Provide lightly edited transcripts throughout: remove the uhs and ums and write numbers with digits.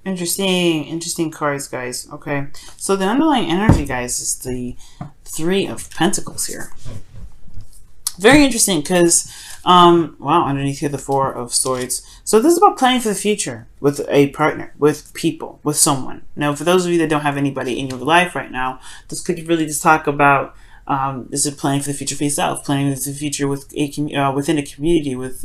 Interesting cards, guys. Okay, so the underlying energy, guys, is the Three of Pentacles here. Very interesting because, wow, underneath here, the Four of Swords. So this is about planning for the future with a partner, with people, with someone. Now, for those of you that don't have anybody in your life right now, this could really just talk about, this is planning for the future for yourself, planning for the future with within a community, with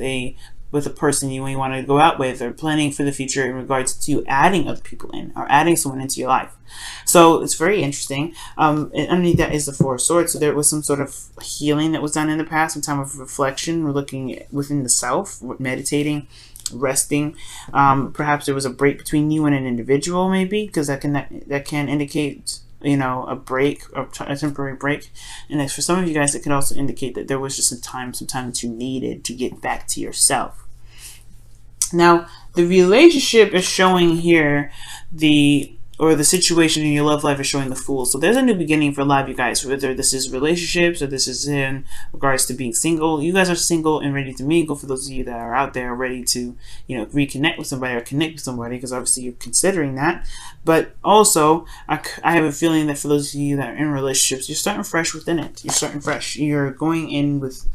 a person you want to go out with, or planning for the future in regards to adding other people in, or adding someone into your life. So it's very interesting. And underneath that is the Four of Swords. So there was some sort of healing that was done in the past, some time of reflection. We're looking within the self, meditating, resting. Perhaps there was a break between you and an individual, maybe, because that can indicate, you know, a break, or a temporary break. And for some of you guys, it could also indicate that there was just some time that you needed to get back to yourself. Now, the relationship is showing here the situation in your love life is showing the Fool. So there's a new beginning for a lot of you guys, whether this is relationships or this is in regards to being single. You guys are single and ready to mingle. For those of you that are out there ready to, you know, reconnect with somebody or connect with somebody, because obviously you're considering that. But also, I have a feeling that for those of you that are in relationships, you're starting fresh within it. You're starting fresh. You're going in with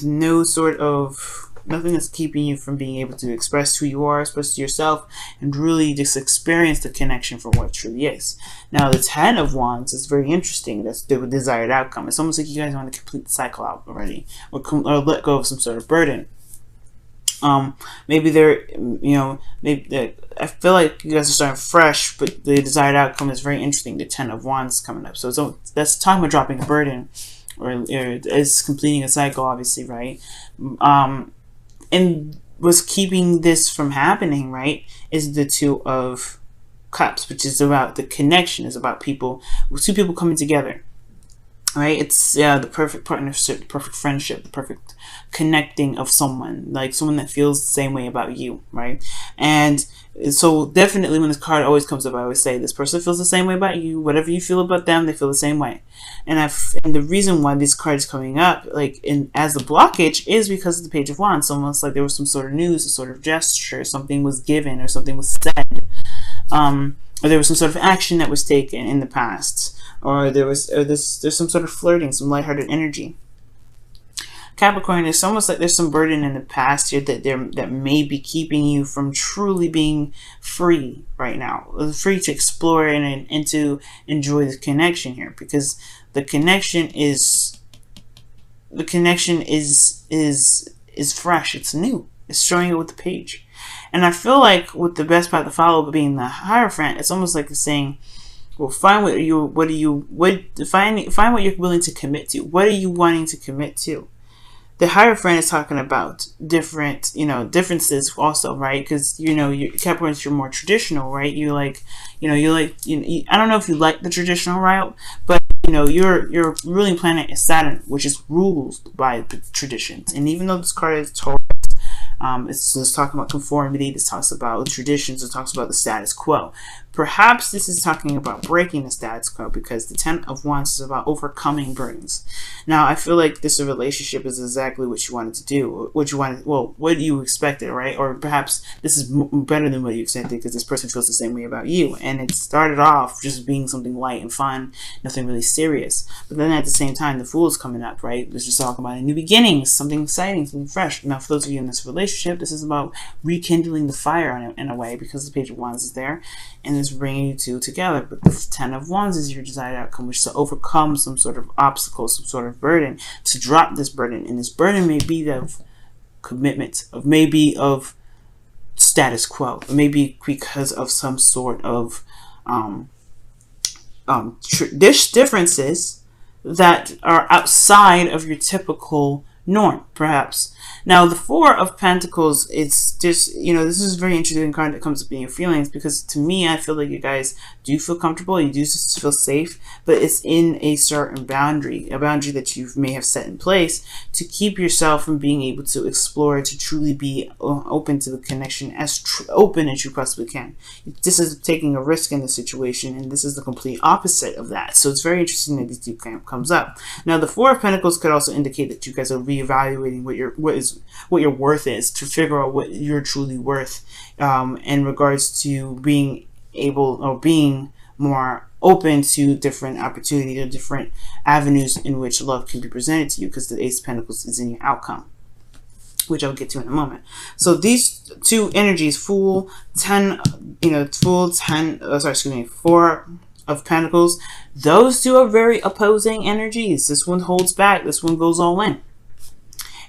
no sort of, nothing that's keeping you from being able to express who you are, express to yourself, and really just experience the connection for what it truly is. Now, the Ten of Wands is very interesting. That's the desired outcome. It's almost like you guys want to complete the cycle out already, or let go of some sort of burden. Maybe they're, you know, I feel like you guys are starting fresh, but the desired outcome is very interesting. The Ten of Wands coming up. So that's talking about dropping a burden, or it's completing a cycle, obviously, right? And what's keeping this from happening, right, is the Two of Cups, which is about the connection, is about two people coming together, right? It's the perfect partnership, the perfect friendship, the perfect connecting of someone, like someone that feels the same way about you, right? And so definitely when this card always comes up, I always say this person feels the same way about you. Whatever you feel about them, they feel the same way. And the reason why this card is coming up, like as the blockage, is because of the Page of Wands. So almost like there was some sort of news, a sort of gesture, something was given or something was said, or there was some sort of action that was taken in the past, or there's some sort of flirting, some lighthearted energy. Capricorn, it's almost like there's some burden in the past here that may be keeping you from truly being free right now, free to explore and to enjoy the connection here, because the connection is fresh, it's new, it's showing it with the page. And I feel like with the best path to follow being the Hierophant, it's almost like it's saying, well, find what you're willing to commit to. What are you wanting to commit to? The Hierophant is talking about different, differences also, right? Because, Capricorns, you're more traditional, right? I don't know if you like the traditional route, but, your ruling planet is Saturn, which is ruled by traditions. And even though this card is Taurus, it's talking about conformity, this talks about traditions, it talks about the status quo. Perhaps this is talking about breaking the status quo, because the Ten of Wands is about overcoming burdens. Now, I feel like this relationship is exactly what you wanted to do, what you expected, right? Or perhaps this is better than what you expected, because this person feels the same way about you, and it started off just being something light and fun, nothing really serious. But then at the same time, the Fool is coming up, right? Let's just talk about a new beginnings, something exciting, something fresh. Now, for those of you in this relationship, this is about rekindling the fire in a way, because the Page of Wands is there, and it's bringing you two together. But the Ten of Wands is your desired outcome, which is to overcome some sort of obstacle, some sort of burden, to drop this burden. And this burden may be of commitment, of status quo, maybe because of some sort of differences that are outside of your typical norm, perhaps. Now, the Four of Pentacles, it's just, this is a very interesting card that comes up in your feelings, because to me, I feel like you guys do feel comfortable, you do feel safe, but it's in a certain boundary, a boundary that you may have set in place to keep yourself from being able to explore, to truly be open to the connection, as open as you possibly can. This is taking a risk in the situation, and this is the complete opposite of that. So it's very interesting that these two comes up. Now, the Four of Pentacles could also indicate that you guys are reevaluating evaluating what your worth is, to figure out what you're truly worth, in regards to being able, or being more open to different opportunities or different avenues in which love can be presented to you, because the Ace of Pentacles is in your outcome, which I'll get to in a moment. So these two energies, Fool, 10, Fool, 10, excuse me, 4 of Pentacles, those two are very opposing energies. This one holds back, this one goes all in.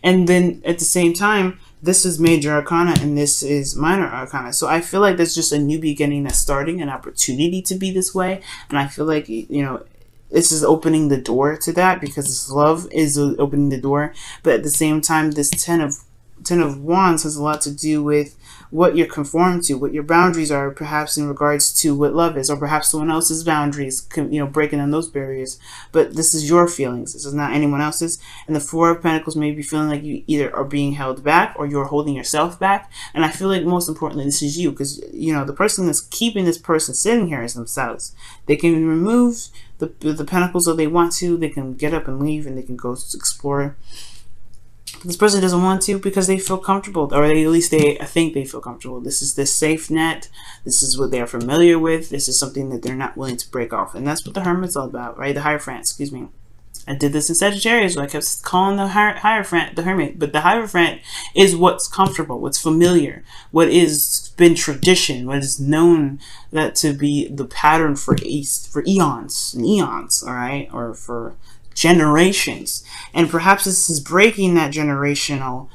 And then at the same time, this is Major Arcana and this is Minor Arcana. So I feel like there's just a new beginning that's starting, an opportunity to be this way. And I feel like, this is opening the door to that, because this love is opening the door. But at the same time, this 10 of Wands has a lot to do with what you're conformed to, what your boundaries are, perhaps in regards to what love is, or perhaps someone else's boundaries, breaking down those barriers. But this is your feelings. This is not anyone else's. And the 4 of Pentacles may be feeling like you either are being held back or you're holding yourself back. And I feel like most importantly, this is you, because, the person that's keeping this person sitting here is themselves. They can remove the pentacles if they want to. They can get up and leave, and they can go explore. This person doesn't want to because they feel comfortable, or at least I think they feel comfortable. This is this safe net. This is what they are familiar with. This is something that they're not willing to break off. And that's what the Hermit's all about, right? The Hierophant, excuse me. I did this in Sagittarius, so I kept calling the Hierophant the Hermit. But the Hierophant is what's comfortable, what's familiar, what is been tradition, what is known that to be the pattern for eons and eons, all right? Or for generations. And perhaps this is breaking that generational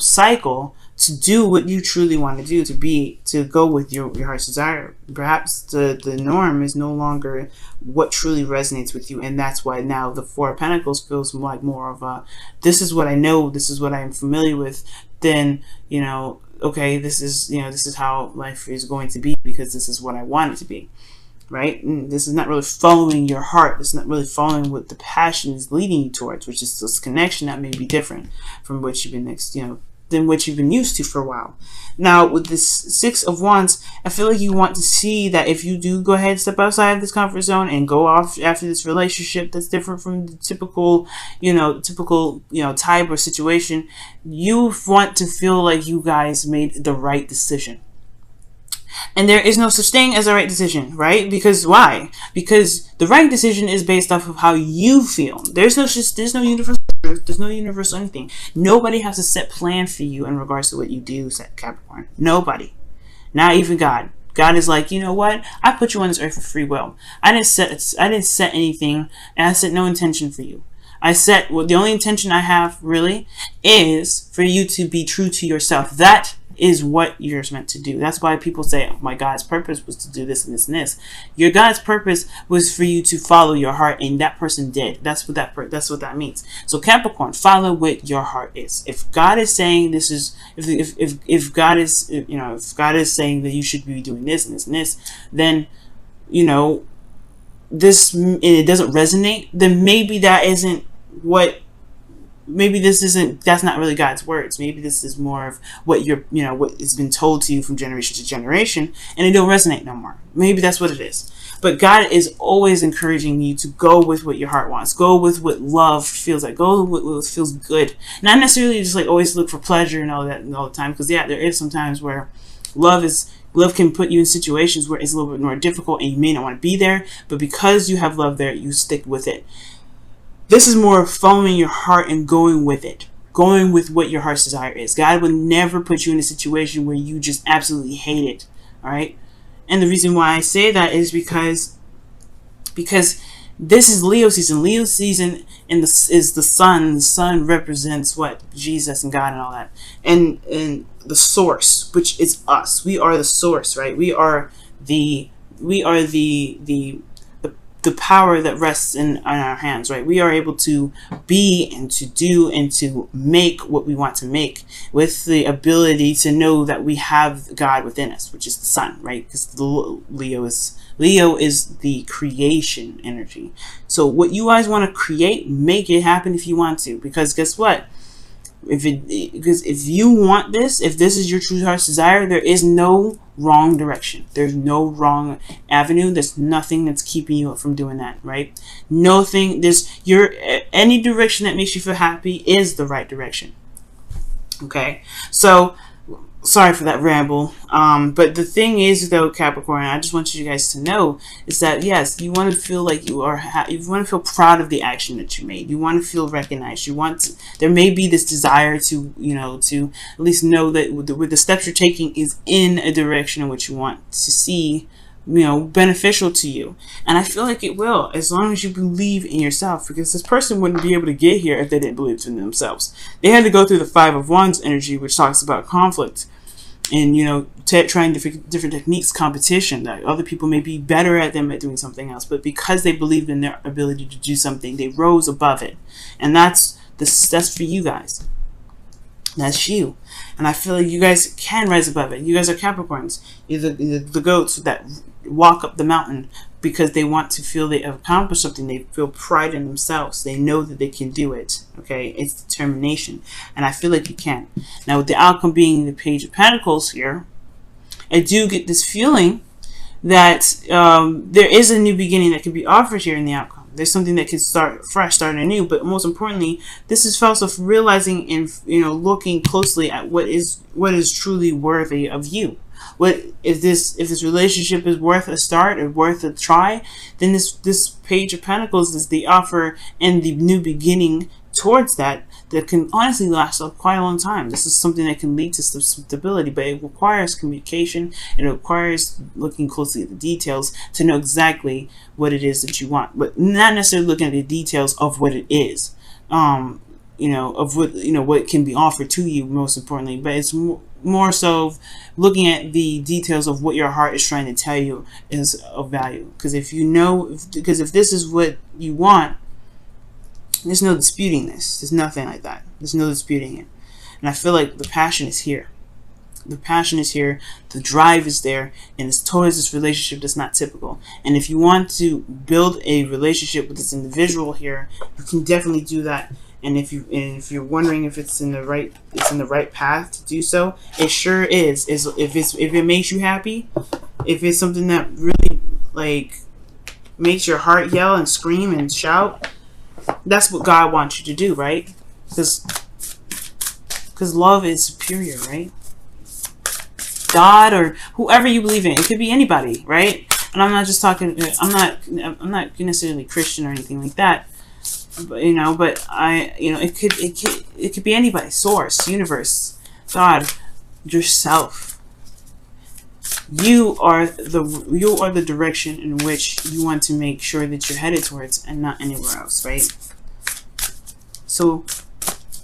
cycle to do what you truly want to do, to go with your heart's desire. Perhaps the norm is no longer what truly resonates with you, and that's why now the 4 of Pentacles feels like more of a, this is what I know, this is what I am familiar with, then okay, this is how life is going to be, because this is what I want it to be. Right? And this is not really following your heart. This is not really following what the passion is leading you towards, which is this connection that may be different from what you've been than what you've been used to for a while. Now, with this 6 of Wands, I feel like you want to see that if you do go ahead and step outside of this comfort zone and go off after this relationship that's different from the typical type or situation, you want to feel like you guys made the right decision. And there is no such thing as a right decision, right? Because why? Because the right decision is based off of how you feel. There's no universal truth. There's no universal anything. Nobody has a set plan for you in regards to what you do, Capricorn. Nobody. Not even God. God is like, you know what? I put you on this earth for free will. I didn't set anything, and I set no intention for you. The only intention I have really is for you to be true to yourself. That is what you're meant to do. That's why people say, oh, my God's purpose was to do this and this and this. Your God's purpose was for you to follow your heart, and that person did. That's what that means. So Capricorn, follow what your heart is. If God is saying this is, if God is, if God is saying that you should be doing this and this and this, then this, and it doesn't resonate, then maybe that isn't what. Maybe that's not really God's words. Maybe this is more of what what has been told to you from generation to generation, and it don't resonate no more. Maybe that's what it is. But God is always encouraging you to go with what your heart wants. Go with what love feels like. Go with what feels good. Not necessarily just like always look for pleasure and all that and all the time. Because there is some times where love can put you in situations where it's a little bit more difficult and you may not want to be there. But because you have love there, you stick with it. This is more following your heart and going with it. Going with what your heart's desire is. God will never put you in a situation where you just absolutely hate it. Alright? And the reason why I say that is because this is Leo season. Leo season is the sun. The sun represents what? Jesus and God and all that. And the source, which is us. We are the source, right? We are the power that rests in our hands, right? We are able to be and to do and to make what we want to make with the ability to know that we have God within us, which is the sun, right? Because Leo is the creation energy. So what you guys want to create, make it happen if you want to, because guess what? Because if you want this, if this is your true heart's desire, there is no wrong direction. There's no wrong avenue. There's nothing that's keeping you from doing that, right? Nothing. Any direction that makes you feel happy is the right direction. Okay, so sorry for that ramble. But the thing is, though, Capricorn, I just want you guys to know is that yes, you want to feel like you want to feel proud of the action that you made. You want to feel recognized. There may be this desire to, to at least know that with the steps you're taking is in a direction in which you want to see, beneficial to you. And I feel like it will, as long as you believe in yourself, because this person wouldn't be able to get here if they didn't believe in themselves. They had to go through the Five of Wands energy, which talks about conflict and, trying different techniques, competition, that other people may be better at them at doing something else, but because they believed in their ability to do something, they rose above it. And that's for you guys. That's you. And I feel like you guys can rise above it. You guys are Capricorns. You're the goats that walk up the mountain because they want to feel they have accomplished something. They feel pride in themselves. They know that they can do it. Okay? It's determination. And I feel like you can. Now, with the outcome being the Page of Pentacles here, I do get this feeling that there is a new beginning that can be offered here in the outcome. There's something that can start fresh, start anew. But most importantly, this is also realizing and looking closely at what is truly worthy of you. If this relationship is worth a start or worth a try, then this Page of Pentacles is the offer and the new beginning towards that can honestly last quite a long time. This is something that can lead to some stability, but it requires communication. It requires looking closely at the details to know exactly what it is that you want, but not necessarily looking at the details of what it is. Of what can be offered to you, most importantly, but it's more so looking at the details of what your heart is trying to tell you is of value. Because if this is what you want, there's no disputing this. There's nothing like that. There's no disputing it. And I feel like the passion is here. The passion is here. The drive is there. And it's towards this relationship that's not typical. And if you want to build a relationship with this individual here, you can definitely do that. And if you're wondering if it's in the right path to do so, it sure is. If it makes you happy, if it's something that really makes your heart yell and scream and shout, that's what God wants you to do, right? Because love is superior, right? God or whoever you believe in, it could be anybody, right? And I'm not just talking. I'm not necessarily Christian or anything like that. But it could be anybody. Source, universe, God, yourself. You are the direction in which you want to make sure that you're headed towards, and not anywhere else, right? So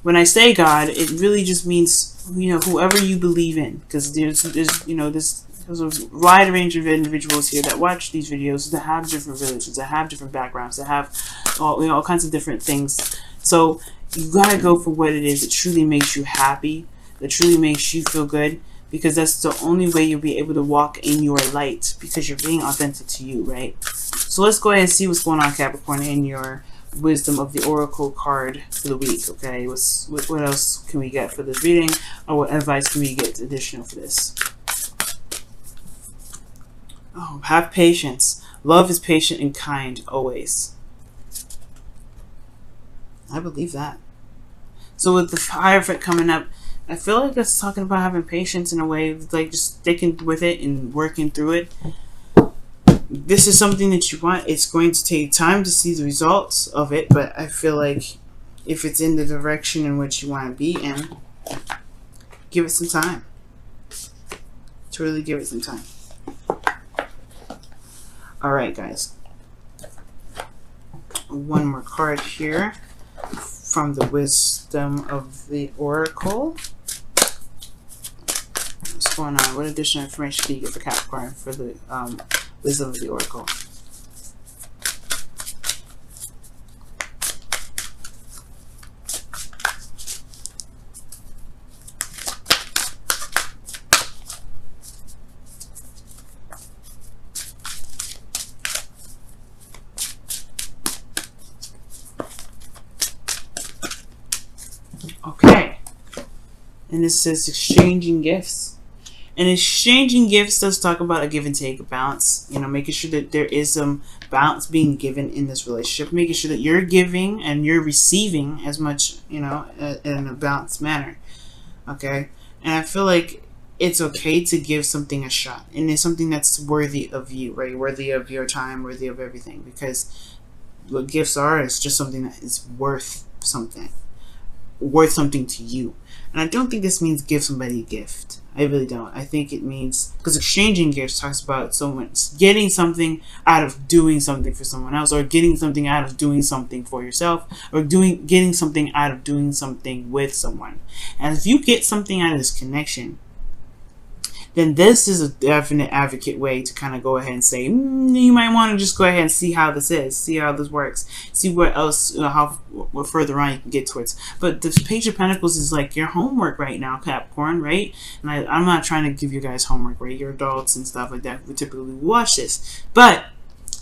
when I say God, it really just means whoever you believe in, because there's a wide range of individuals here that watch these videos that have different religions, that have different backgrounds, that have all kinds of different things. So you gotta go for what it is that truly makes you happy, that truly makes you feel good, because that's the only way you'll be able to walk in your light, because you're being authentic to you, right? So let's go ahead and see what's going on, Capricorn, in your wisdom of the Oracle card for the week. Okay, what else can we get for this reading, or what advice can we get additional for this? Oh, have patience. Love is patient and kind always. I believe that. So with the Hierophant coming up, I feel like it's talking about having patience in a way, like just sticking with it and working through it. This is something that you want. It's going to take time to see the results of it, but I feel like if it's in the direction in which you want to be in, give it some time. To really give it some time. Alright, guys. One more card here from the wisdom of the Oracle. What's going on? What additional information can you get for Capricorn for the wisdom of the Oracle? Okay, And it says exchanging gifts. And exchanging gifts does talk about a give and take, a balance. You know, making sure that there is some balance being given in this relationship. Making sure that you're giving and you're receiving as much, you know, in a balanced manner. Okay? And I feel like it's okay to give something a shot. And it's something that's worthy of you, right? Worthy of your time, worthy of everything. Because what gifts are is just something that is worth something. Worth something to you. And I don't think this means give somebody a gift. I really don't. I think it means, because exchanging gifts talks about someone getting something out of doing something for someone else, or getting something out of doing something for yourself, or getting something out of doing something with someone. And if you get something out of this connection, then this is a definite advocate way to kind of go ahead and say, you might want to just go ahead and see how this is, see how this works, see what else, what further on you can get towards. But the Page of Pentacles is like your homework right now, Capricorn, right? And I'm not trying to give you guys homework, right? You're adults and stuff like that. We typically watch this. But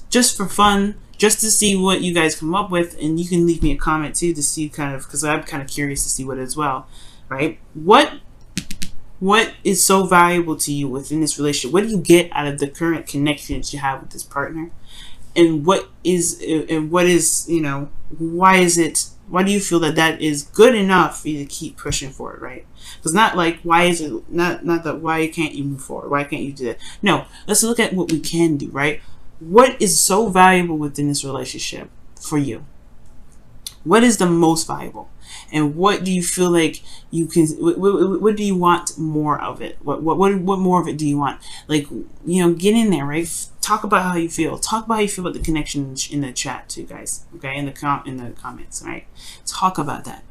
just for fun, just to see what you guys come up with, and you can leave me a comment too to see kind of, because I'm kind of curious to see what as well, right? What is so valuable to you within this relationship? What do you get out of the current connections you have with this partner? And what is, you know, why do you feel that is good enough for you to keep pushing forward, right? Because not like, why is it, not that, why can't you move forward? Why can't you do that? No, let's look at what we can do, right? What is so valuable within this relationship for you? What is the most valuable? And what do you feel like you can, what do you want more of it? What more of it do you want? Like, you know, get in there, right? Talk about how you feel. Talk about how you feel about the connection in the chat too, guys. Okay, in the comments, right? Talk about that.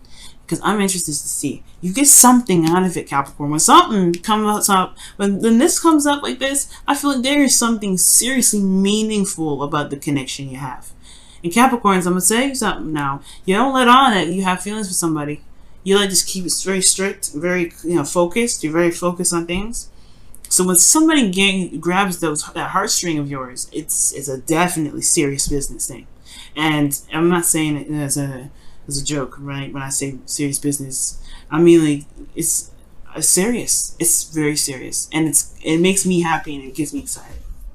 Because I'm interested to see. You get something out of it, Capricorn. When something comes up, when this comes up like this, I feel like there is something seriously meaningful about the connection you have. And Capricorns, I'm going to say something now. You don't let on that you have feelings for somebody. You like just keep it very strict, very, you know, focused. You're very focused on things. So when somebody grabs that heartstring of yours, it's a definitely serious business thing. And I'm not saying it as a joke, right? When I say serious business, I mean like it's serious. It's very serious, and it makes me happy and it gets me excited.